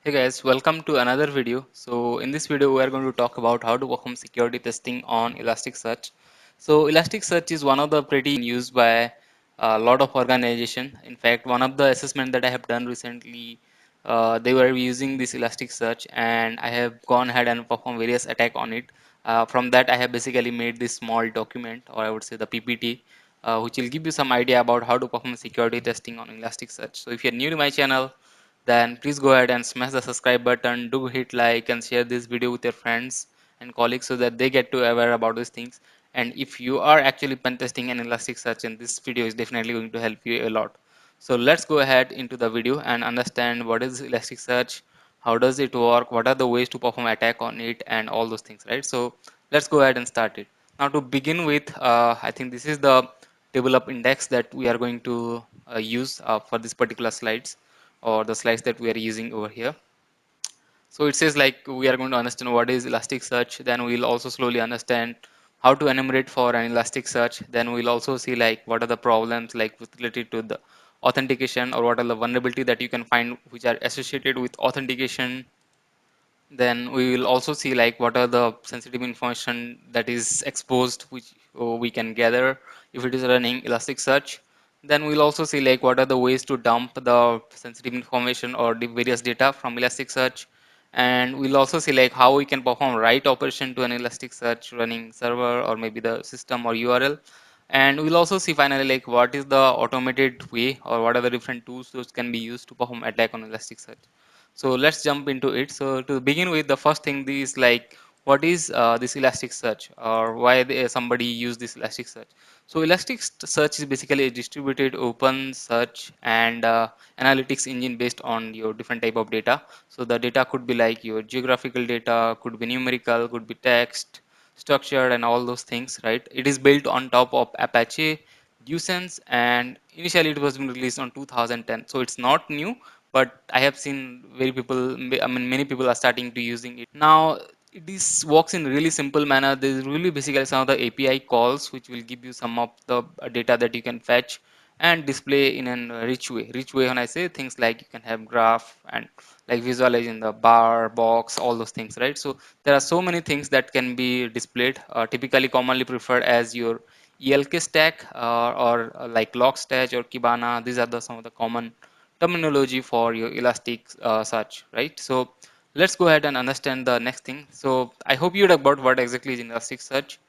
Hey guys, welcome to another video. So in this video we are going to talk about how to perform security testing on Elasticsearch. So Elasticsearch is one of the pretty used by a lot of organization. In fact, one of the assessment that I have done recently, they were using this Elasticsearch and I have gone ahead and performed various attack on it. From that I have basically made this small document, or I would say the PPT, which will give you some idea about how to perform security testing on Elasticsearch. So if you're new to my channel, then please go ahead and smash the subscribe button. Do hit like and share this video with your friends and colleagues so that they get to aware about these things. And if you are actually pen testing an Elasticsearch, and this video is definitely going to help you a lot. So let's go ahead into the video and understand what is Elasticsearch, how does it work, what are the ways to perform attack on it, and all those things, right? So let's go ahead and start it. Now to begin with, I think this is the table of index that we are going to use for this particular slides, or the slides that we are using over here. So it says like we are going to understand what is Elasticsearch, then we'll also slowly understand how to enumerate for an Elasticsearch, then we'll also see like what are the problems like with related to the authentication, or what are the vulnerability that you can find which are associated with authentication. Then we will also see like what are the sensitive information that is exposed, which we can gather if it is running Elasticsearch. Then we'll also see like what are the ways to dump the sensitive information or the various data from Elasticsearch. And we'll also see like how we can perform write operation to an Elasticsearch running server or maybe the system or URL. And we'll also see finally like what is the automated way, or what are the different tools those can be used to perform attack on Elasticsearch. So let's jump into it. So to begin with, the first thing is like what is this Elasticsearch, or why somebody use this Elasticsearch. So Elasticsearch is basically a distributed open search and analytics engine based on your different type of data. So the data could be like your geographical data, could be numerical, could be text, structured, and all those things, right? It is built on top of Apache Ducens, and initially it was released on 2010. So it's not new, but I have seen very people, I mean, many people are starting to using it now. This works in really simple manner. There is really basically some of the API calls which will give you some of the data that you can fetch and display in a rich way. Rich way, when I say things like you can have graph and like visualize in the bar, box, all those things, right? So there are so many things that can be displayed. Typically, commonly preferred as your ELK stack, or like Logstash or Kibana. These are the some of the common terminology for your Elastic search, right? So let's go ahead and understand the next thing. So I hope you know about what exactly is Elastic search.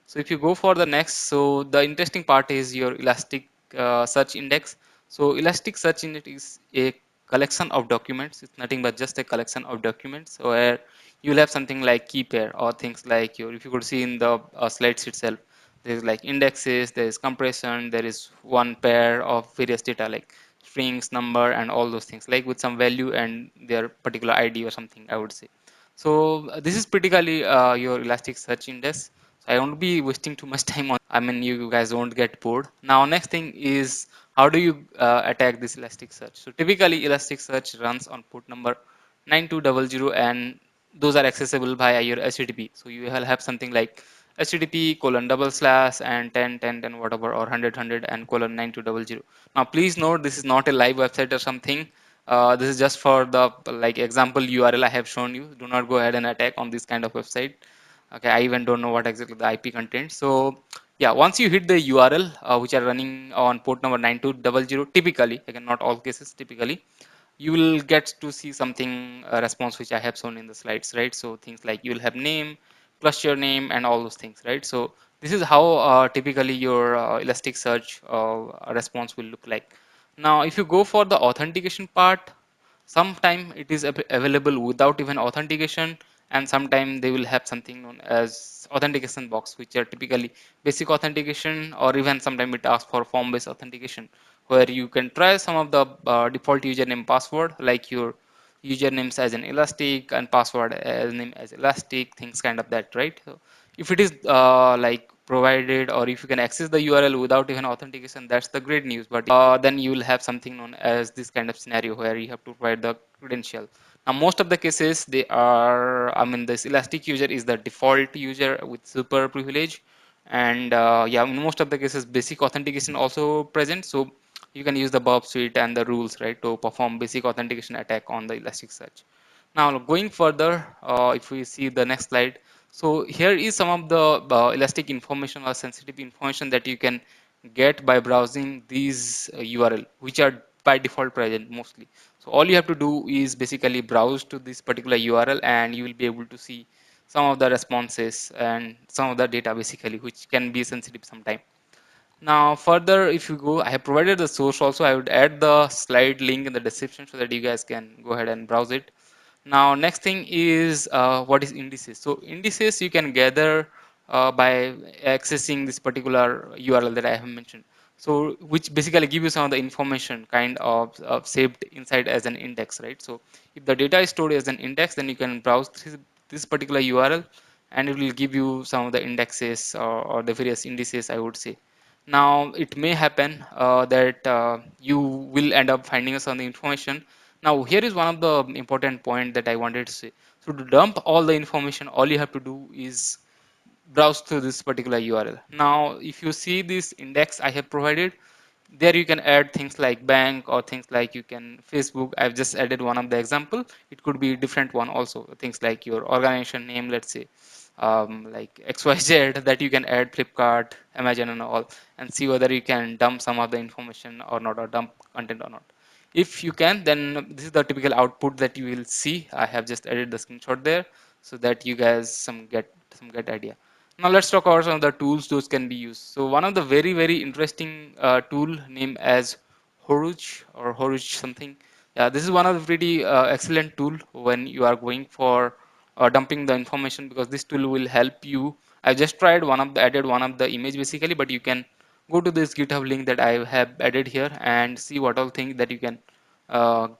So if you go for the next, so the interesting part is your Elastic search index. So Elastic search index is a collection of documents. It's nothing but just a collection of documents where you'll have something like key pair, or things like your, if you could see in the slides itself, there's like indexes, there is compression, there is one pair of various data like strings, number, and all those things, like with some value and their particular ID or something, I would say. So this is particularly your Elastic search index. So I won't be wasting too much time on. I mean, you guys won't get bored. Now, next thing is how do you attack this Elasticsearch? So typically, Elasticsearch runs on port number 9200, and those are accessible via your HTTP. So you will have something like HTTP colon double slash and 10 whatever, or 100 and colon 9200. Now, please note this is not a live website or something. This is just for the like example URL I have shown you. Do not go ahead and attack on this kind of website. Okay, I even don't know what exactly the IP content. So yeah, once you hit the URL which are running on port number 9200, typically, again, not all cases, typically you will get to see something, a response which I have shown in the slides, right? So things like you will have name, cluster name, and all those things, right? So this is how typically your Elasticsearch response will look like. Now if you go for the authentication part, sometime it is available without even authentication, and sometime they will have something known as authentication box, which are typically basic authentication, or even sometime it asks for form based authentication, where you can try some of the default username password, like your usernames as an Elastic and password as name as Elastic, things kind of that, right? So if it is like provided, or if you can access the URL without even authentication, that's the great news. But then you will have something known as this kind of scenario where you have to provide the credential. Now most of the cases they are, I mean, this Elastic user is the default user with super privilege, and yeah, in most of the cases basic authentication also present. So you can use the Bob suite and the rules, right, to perform basic authentication attack on the Elasticsearch. Now going further, if we see the next slide, so here is some of the elastic information or sensitive information that you can get by browsing these URL, which are by default present mostly. So all you have to do is basically browse to this particular URL, and you will be able to see some of the responses and some of the data basically, which can be sensitive sometime. Now further, if you go, I have provided the source also. I would add the slide link in the description so that you guys can go ahead and browse it. Now next thing is what is indices. So indices you can gather by accessing this particular URL that I have mentioned. So which basically give you some of the information kind of saved inside as an index, right? So if the data is stored as an index, then you can browse this particular URL, and it will give you some of the indexes or the various indices, I would say. Now it may happen that you will end up finding some of the information. Now here is one of the important point that I wanted to say. So to dump all the information, all you have to do is browse to this particular URL. Now if you see this index I have provided, there you can add things like bank or things like you can Facebook. I've just added one of the example. It could be different one also, things like your organization name, let's say like XYZ, that you can add Flipkart, Amazon and all, and see whether you can dump some of the information or not, or dump content or not. If you can, then this is the typical output that you will see. I have just added the screenshot there so that you guys some get idea. Now let's talk about some of the tools those can be used. So one of the very interesting tool named as Horuj or Horuj something. Yeah, this is one of the pretty excellent tool when you are going for dumping the information, because this tool will help you. I just tried added one of the image basically, but you can go to this GitHub link that I have added here and see what all things that you can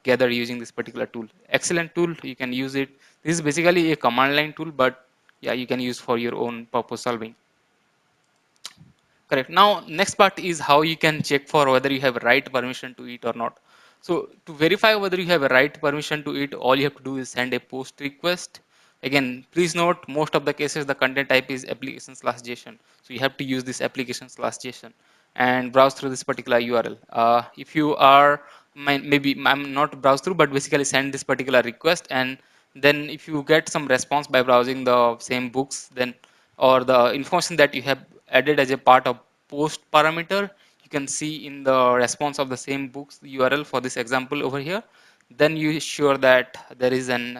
gather using this particular tool. Excellent tool, you can use it. This is basically a command line tool, but yeah, you can use for your own purpose solving. Correct. Now, next part is how you can check for whether you have right permission to it or not. So, to verify whether you have a right permission to it, all you have to do is send a post request. Again, please note, most of the cases the content type is application/JSON. So you have to use this application/JSON and browse through this particular URL. If you are maybe I'm not browse through, but basically send this particular request, and then if you get some response by browsing the same books, then or the information that you have added as a part of post parameter, you can see in the response of the same books URL for this example over here, then you sure that there is an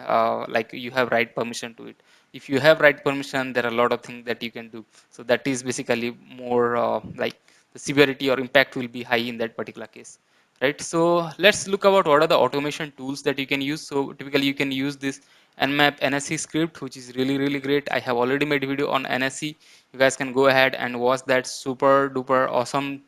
like you have right permission to it. If you have right permission, there are a lot of things that you can do. So that is basically more like the severity or impact will be high in that particular case, right? So let's look about what are the automation tools that you can use. So typically you can use this nmap nsc script, which is really great. I have already made a video on nsc. You guys can go ahead and watch that super duper awesome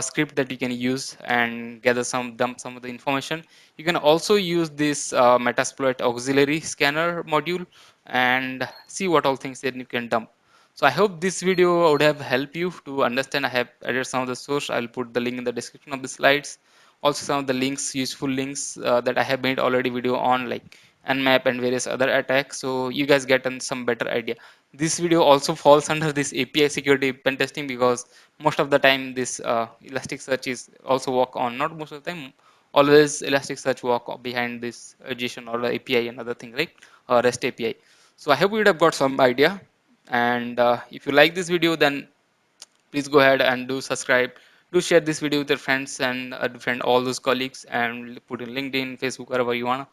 script that you can use and gather dump some of the information. You can also use this metasploit auxiliary scanner module and see what all things that you can dump. So I hope this video would have helped you to understand. I have added some of the source. I'll put the link in the description of the slides. Also some of the links, useful links that I have made already video on, like Nmap and various other attacks. So you guys get some better idea. This video also falls under this API security pen testing, because most of the time this Elasticsearch is also work on, not most of the time, always Elasticsearch work behind this JSON or the API and other thing, right? REST API. So I hope you would have got some idea. And if you like this video, then please go ahead and do subscribe. Do share this video with your friends and friend all those colleagues, and put in LinkedIn, Facebook, wherever you wanna.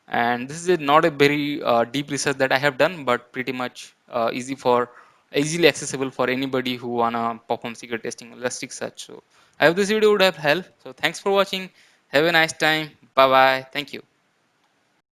And this is not a very deep research that I have done, but pretty much easily accessible for anybody who wanna perform secret testing, Elasticsearch. So I hope this video would have helped. So thanks for watching. Have a nice time. Bye bye. Thank you.